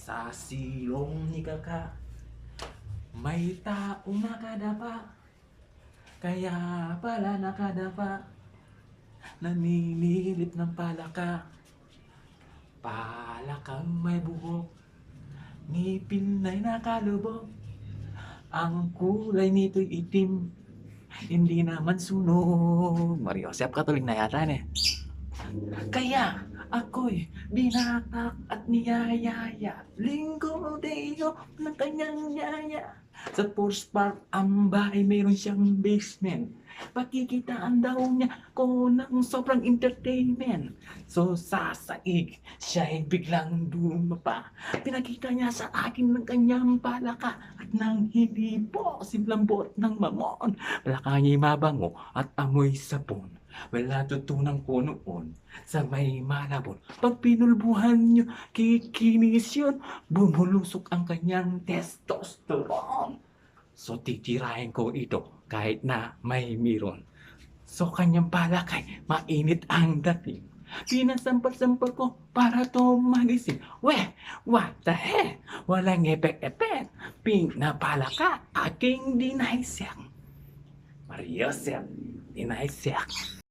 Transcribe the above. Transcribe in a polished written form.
Sa silong ni Kaka, may taong nakadapa. Kaya pala nakadapa, naninilip ng palaka. Palakang may buhok, ngipin ay nakalubog. Ang kulay nito'y itim, hindi naman sunog. Mario Josep Katuling na yata eh. Kaya ako'y binatak at niyayaya. Linggo Deo ng kanyang yaya. Sa Force Park ang bahay mayroon siyang basement. Pakikitaan daw niya ko ng sobrang entertainment. So sasaig, siya'y biglang dumapa. Pinakita niya sa akin ng kanyang palaka. At nang hindi po simplambot ng mamon. Palaka niya'y mabango at amoy sapon. Wala tutunan ko noon sa may Malabon. Pag pinulbuhan nyo, kikinis yun. Bumulusok ang kanyang testosterone. So titirahin ko ito kahit na may miron. So kanyang palakay, mainit ang dating. Pinasampal-sampal ko para to magising. Weh, what the heck? Walang epek-epek. Pink na palaka, aking dinaisyak. Mariosep, dinaisyak.